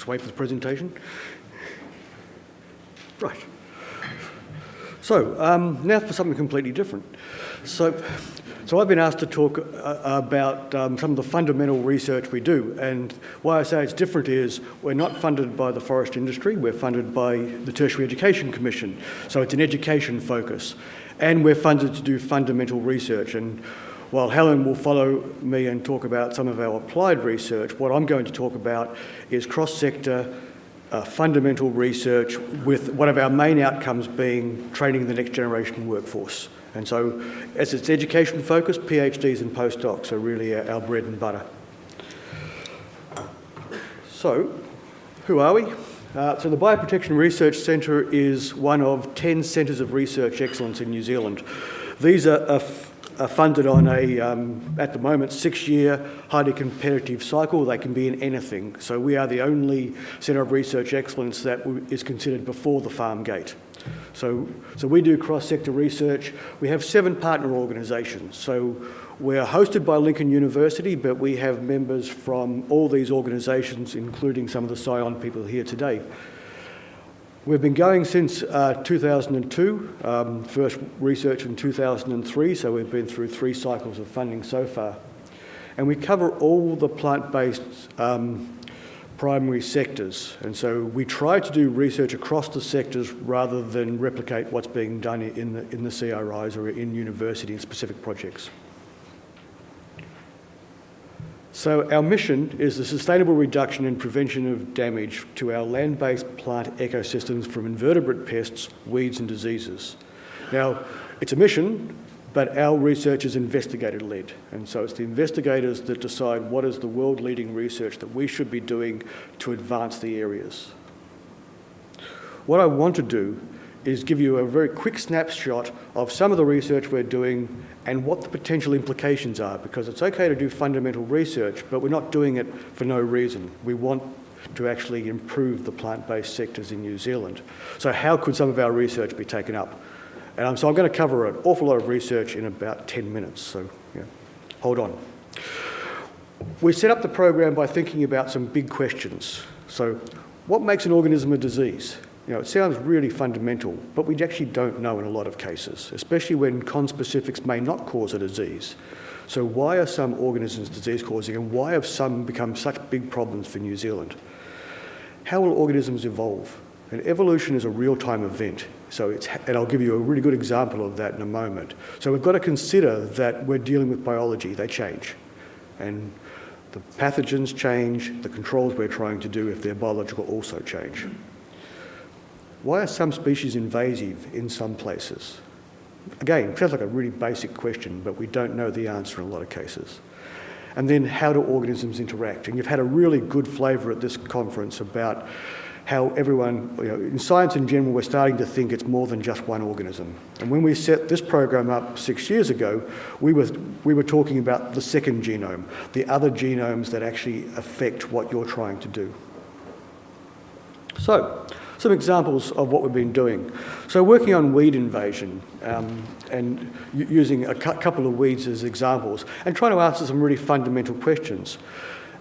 just wait for the presentation. Right. So, now for something completely different. So I've been asked to talk about some of the fundamental research we do, and why I say it's different is we're not funded by the forest industry, we're funded by the Tertiary Education Commission, so it's an education focus, and we're funded to do fundamental research. And while Helen will follow me and talk about some of our applied research, what I'm going to talk about is cross-sector fundamental research, with one of our main outcomes being training the next generation workforce. And so, as it's education focused, PhDs and postdocs are really our bread and butter. So, who are we? So the Bioprotection Research Centre is one of 10 centres of research excellence in New Zealand. These are funded on a, at the moment, 6-year, highly competitive cycle. They can be in anything. So we are the only centre of research excellence that is considered before the farm gate. So we do cross-sector research. We have 7 partner organisations. So we're hosted by Lincoln University, but we have members from all these organisations, including some of the Scion people here today. We've been going since 2002, first research in 2003, so we've been through 3 cycles of funding so far. And we cover all the plant-based primary sectors, and so we try to do research across the sectors rather than replicate what's being done in the CRIs or in university and specific projects. So our mission is the sustainable reduction and prevention of damage to our land-based plant ecosystems from invertebrate pests, weeds and diseases. Now, it's a mission, but our research is investigator-led, and so it's the investigators that decide what is the world-leading research that we should be doing to advance the areas. What I want to do is give you a very quick snapshot of some of the research we're doing and what the potential implications are, because it's okay to do fundamental research, but we're not doing it for no reason. We want to actually improve the plant-based sectors in New Zealand. So how could some of our research be taken up? And so I'm going to cover an awful lot of research in about 10 minutes, so yeah, hold on. We set up the program by thinking about some big questions. So what makes an organism a disease? You know, it sounds really fundamental, but we actually don't know in a lot of cases, especially when conspecifics may not cause a disease. So why are some organisms disease-causing, and why have some become such big problems for New Zealand? How will organisms evolve? And evolution is a real-time event, and I'll give you a really good example of that in a moment. So we've got to consider that we're dealing with biology, they change. And the pathogens change, the controls we're trying to do, if they're biological, also change. Why are some species invasive in some places? Again, it sounds like a really basic question, but we don't know the answer in a lot of cases. And then how do organisms interact? And you've had a really good flavour at this conference about how everyone, you know, in science in general, we're starting to think it's more than just one organism. And when we set this program up 6 years ago, we were talking about the second genome, the other genomes that actually affect what you're trying to do. So, some examples of what we've been doing. So working on weed invasion and using a couple of weeds as examples and trying to answer some really fundamental questions.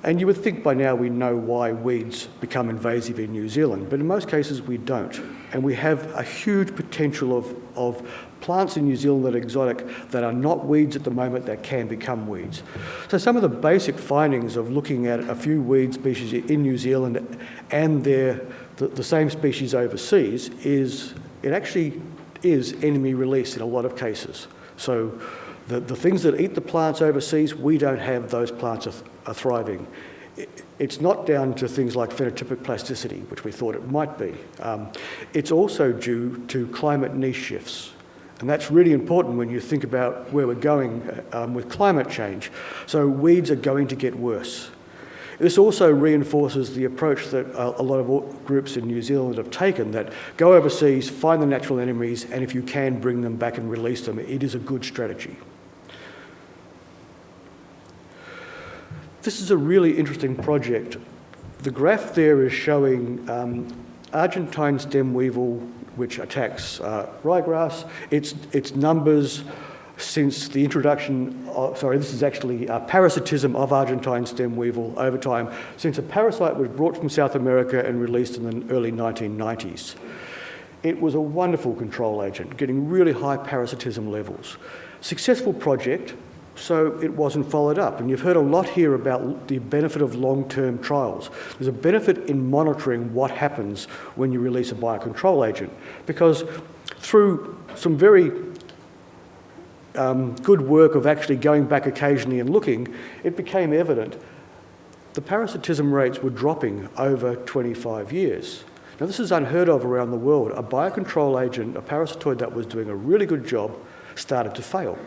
And you would think by now we know why weeds become invasive in New Zealand, but in most cases we don't. And we have a huge potential of plants in New Zealand that are exotic that are not weeds at the moment that can become weeds. So some of the basic findings of looking at a few weed species in New Zealand and the same species overseas is it actually is enemy release in a lot of cases. So the things that eat the plants overseas, we don't have those plants are thriving. It's not down to things like phenotypic plasticity, which we thought it might be. It's also due to climate niche shifts. And that's really important when you think about where we're going with climate change. So weeds are going to get worse. This also reinforces the approach that a lot of groups in New Zealand have taken, that go overseas, find the natural enemies, and if you can, bring them back and release them. It is a good strategy. This is a really interesting project. The graph there is showing Argentine stem weevil, which attacks ryegrass. Its numbers since the introduction this is actually parasitism of Argentine stem weevil over time, since a parasite was brought from South America and released in the early 1990s. It was a wonderful control agent, getting really high parasitism levels. Successful project, so it wasn't followed up. And you've heard a lot here about the benefit of long-term trials. There's a benefit in monitoring what happens when you release a biocontrol agent, because through some very good work of actually going back occasionally and looking, it became evident the parasitism rates were dropping over 25 years. Now, this is unheard of around the world. A biocontrol agent, a parasitoid that was doing a really good job, started to fail.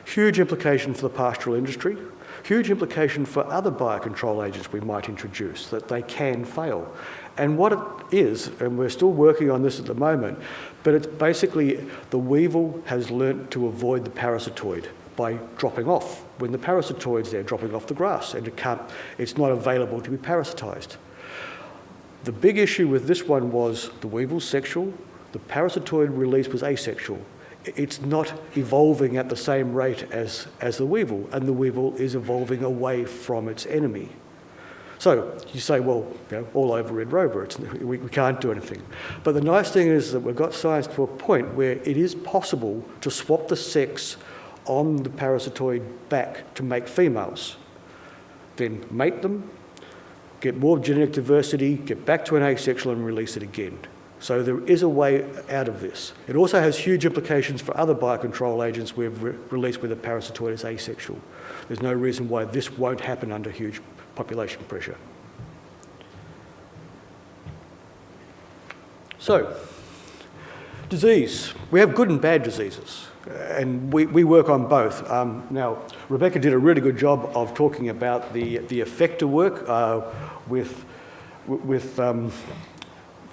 Huge implication for the pastoral industry, huge implication for other biocontrol agents we might introduce, that they can fail. And what it is, and we're still working on this at the moment, but it's basically the weevil has learnt to avoid the parasitoid by dropping off. When the parasitoid's there, dropping off the grass, and it's not available to be parasitised. The big issue with this one was the weevil's sexual, the parasitoid release was asexual. It's not evolving at the same rate as the weevil, and the weevil is evolving away from its enemy. So you say, well, all over Red Rover, we can't do anything. But the nice thing is that we've got science to a point where it is possible to swap the sex on the parasitoid back to make females, then mate them, get more genetic diversity, get back to an asexual and release it again. So there is a way out of this. It also has huge implications for other biocontrol agents we've released where the parasitoid is asexual. There's no reason why this won't happen under huge population pressure. So, disease. We have good and bad diseases, and we work on both. Now, Rebecca did a really good job of talking about the effector work with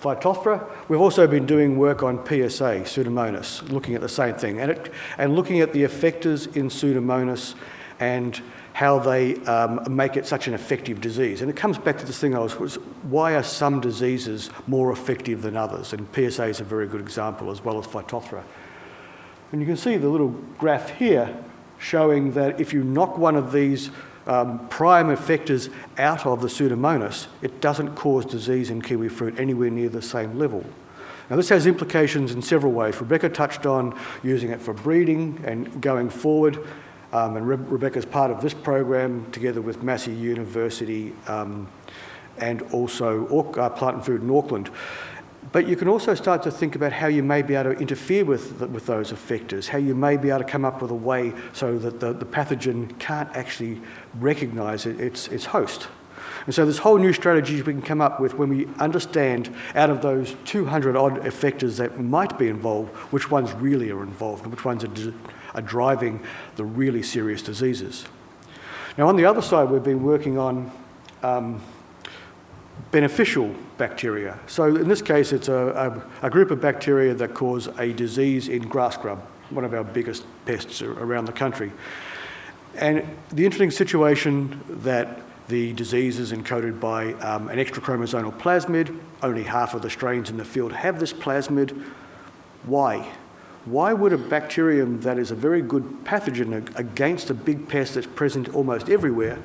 Phytophthora. We've also been doing work on PSA, Pseudomonas, looking at the same thing, and looking at the effectors in Pseudomonas and how they make it such an effective disease. And it comes back to this thing why are some diseases more effective than others? And PSA is a very good example, as well as Phytophthora. And you can see the little graph here showing that if you knock one of these prime effectors out of the Pseudomonas, it doesn't cause disease in kiwi fruit anywhere near the same level. Now, this has implications in several ways. Rebecca touched on using it for breeding and going forward. And Rebecca's part of this program, together with Massey University and also Plant and Food in Auckland. But you can also start to think about how you may be able to interfere with those effectors, how you may be able to come up with a way so that the pathogen can't actually recognise its host. And so there's whole new strategies we can come up with when we understand out of those 200 odd effectors that might be involved, which ones really are involved and which ones are driving the really serious diseases. Now, on the other side, we've been working on beneficial bacteria. So in this case, it's a group of bacteria that cause a disease in grass grub, one of our biggest pests around the country. And the interesting situation that the disease is encoded by an extra chromosomal plasmid. Only half of the strains in the field have this plasmid. Why? Why would a bacterium that is a very good pathogen against a big pest that's present almost everywhere,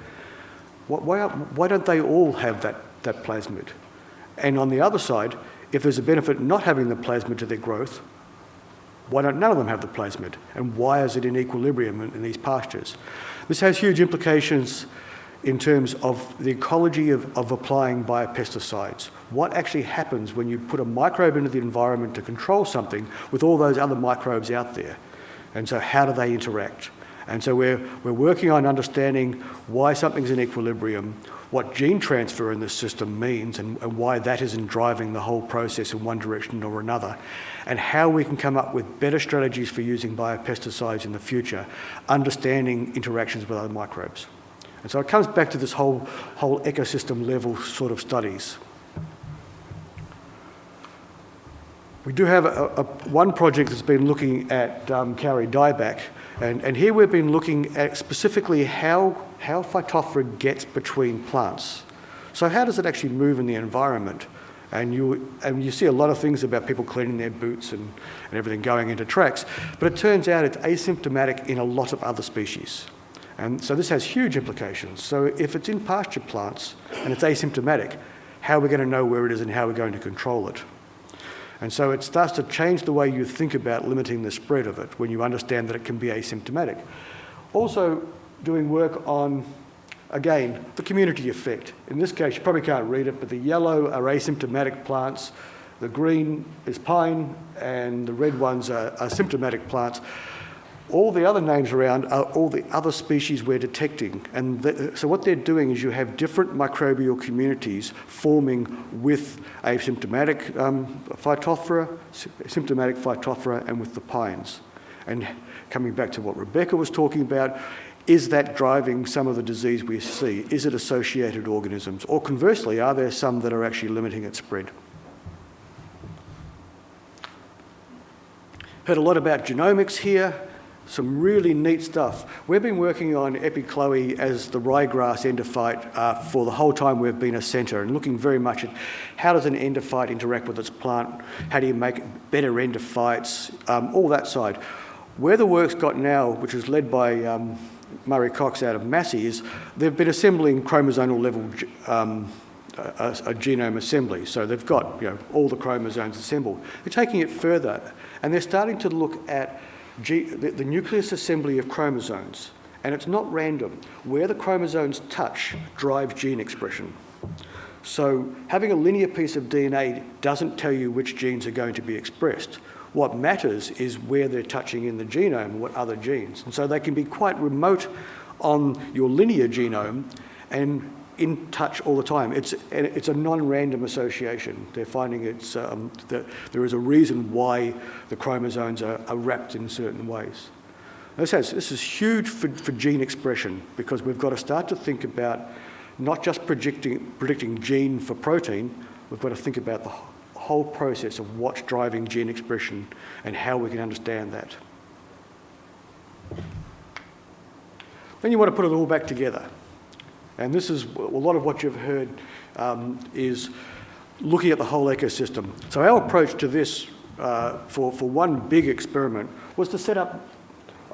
why don't they all have that plasmid? And on the other side, if there's a benefit not having the plasmid to their growth, why don't none of them have the plasmid? And why is it in equilibrium in these pastures? This has huge implications in terms of the ecology of applying biopesticides. What actually happens when you put a microbe into the environment to control something with all those other microbes out there? And so how do they interact? And so we're working on understanding why something's in equilibrium, what gene transfer in this system means, and why that isn't driving the whole process in one direction or another, and how we can come up with better strategies for using biopesticides in the future, understanding interactions with other microbes. And so it comes back to this whole ecosystem level sort of studies. We do have one project that's been looking at Cowrie dieback, and here we've been looking at specifically how Phytophthora gets between plants. So how does it actually move in the environment? And you see a lot of things about people cleaning their boots and everything going into tracks, but it turns out it's asymptomatic in a lot of other species. And so this has huge implications. So if it's in pasture plants and it's asymptomatic, how are we going to know where it is and how we're going to control it? And so it starts to change the way you think about limiting the spread of it when you understand that it can be asymptomatic. Also doing work on, again, the community effect. In this case, you probably can't read it, but the yellow are asymptomatic plants, the green is pine, and the red ones are symptomatic plants. All the other names around are all the other species we're detecting. And so what they're doing is you have different microbial communities forming with asymptomatic Phytophthora, symptomatic Phytophthora, and with the pines. And coming back to what Rebecca was talking about, is that driving some of the disease we see? Is it associated organisms? Or conversely, are there some that are actually limiting its spread? Heard a lot about genomics here. Some really neat stuff. We've been working on epicloe as the ryegrass endophyte for the whole time we've been a centre, and looking very much at how does an endophyte interact with its plant, how do you make better endophytes, all that side. Where the work's got now, which is led by Murray Cox out of Massey, is they've been assembling chromosomal level a genome assembly. So they've got all the chromosomes assembled. They're taking it further, and they're starting to look at the nucleus assembly of chromosomes, and it's not random. Where the chromosomes touch drives gene expression. So having a linear piece of DNA doesn't tell you which genes are going to be expressed. What matters is where they're touching in the genome, what other genes. And so they can be quite remote on your linear genome and in touch all the time. It's a non-random association. They're finding that there is a reason why the chromosomes are wrapped in certain ways. This is huge for gene expression, because we've got to start to think about not just predicting gene for protein, we've got to think about the whole process of what's driving gene expression and how we can understand that. Then you want to put it all back together. And this is a lot of what you've heard is looking at the whole ecosystem. So our approach to this for one big experiment was to set up,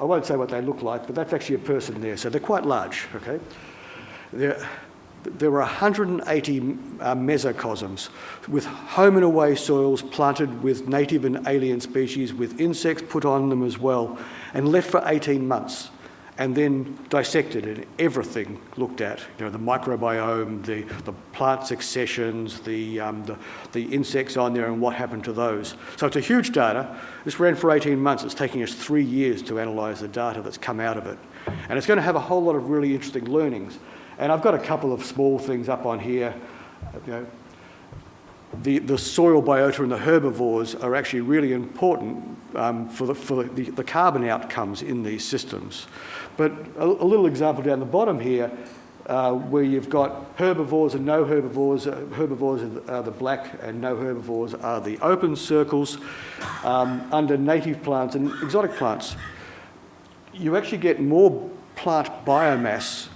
I won't say what they look like, but that's actually a person there. So they're quite large, okay? There were 180 mesocosms with home and away soils planted with native and alien species, with insects put on them as well, and left for 18 months. And then dissected and everything looked at, the microbiome, the plant successions, the insects on there and what happened to those. So it's a huge data. This ran for 18 months. It's taking us 3 years to analyse the data that's come out of it. And it's going to have a whole lot of really interesting learnings. And I've got a couple of small things up on here. The soil biota and the herbivores are actually really important for the carbon outcomes in these systems. But a little example down the bottom here, where you've got herbivores and no herbivores. Herbivores are the black and no herbivores are the open circles under native plants and exotic plants. You actually get more plant biomass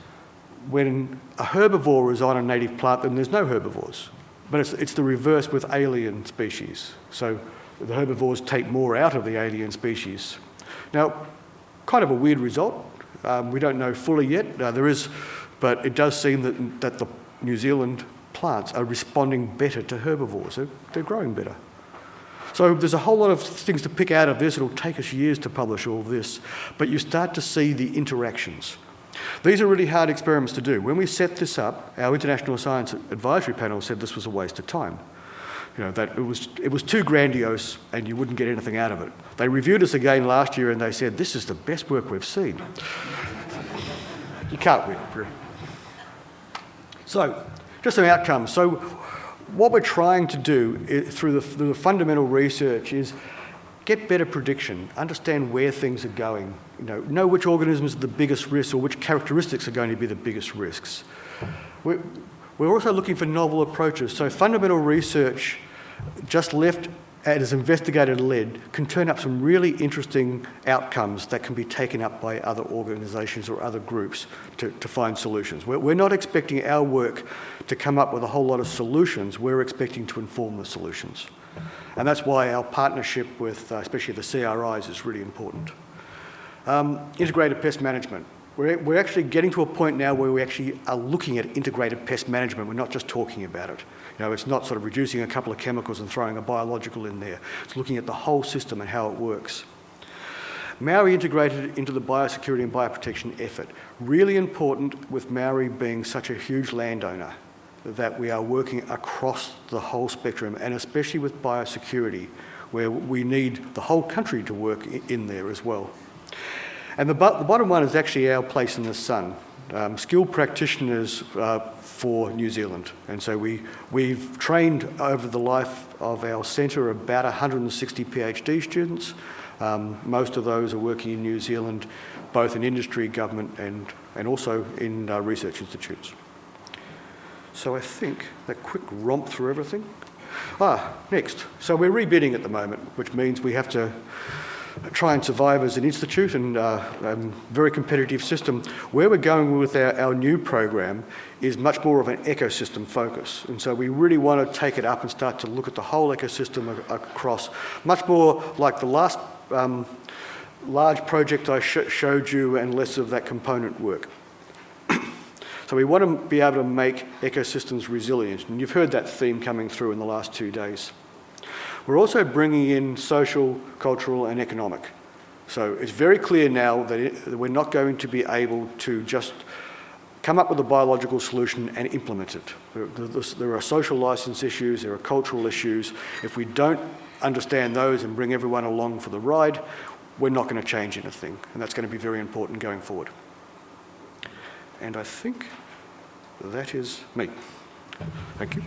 when a herbivore is on a native plant than there's no herbivores. But it's the reverse with alien species. So the herbivores take more out of the alien species. Now, kind of a weird result. We don't know fully yet. But it does seem that the New Zealand plants are responding better to herbivores. They're growing better. So there's a whole lot of things to pick out of this. It'll take us years to publish all of this. But you start to see the interactions. These are really hard experiments to do. When we set this up, our International Science Advisory Panel said this was a waste of time. That it was too grandiose and you wouldn't get anything out of it. They reviewed us again last year and they said, this is the best work we've seen. You can't win. So, just some outcomes. So, what we're trying to do through the fundamental research is get better prediction, understand where things are going, know which organisms are the biggest risks or which characteristics are going to be the biggest risks. We're also looking for novel approaches. So fundamental research just left and is investigator-led, can turn up some really interesting outcomes that can be taken up by other organisations or other groups to find solutions. We're not expecting our work to come up with a whole lot of solutions, we're expecting to inform the solutions. And that's why our partnership with, especially the CRIs, is really important. Integrated pest management. We're actually getting to a point now where we actually are looking at integrated pest management. We're not just talking about it. You know, it's not sort of reducing a couple of chemicals and throwing a biological in there. It's looking at the whole system and how it works. Maori integrated into the biosecurity and bioprotection effort. Really important with Maori being such a huge landowner that we are working across the whole spectrum, and especially with biosecurity, where we need the whole country to work in there as well. And the bottom one is actually our place in the sun. Skilled practitioners for New Zealand. And so we've trained over the life of our centre about 160 PhD students. Most of those are working in New Zealand, both in industry, government, and also in research institutes. So I think that quick romp through everything. Next. So we're rebidding at the moment, which means we have to try and survive as an institute and a very competitive system. Where we're going with our new program is much more of an ecosystem focus. And so we really want to take it up and start to look at the whole ecosystem across, much more like the last large project I showed you and less of that component work. So we want to be able to make ecosystems resilient. And you've heard that theme coming through in the last 2 days. We're also bringing in social, cultural and economic. So it's very clear now that we're not going to be able to just come up with a biological solution and implement it. There are social license issues, there are cultural issues. If we don't understand those and bring everyone along for the ride, we're not going to change anything. And that's going to be very important going forward. And I think that is me. Thank you.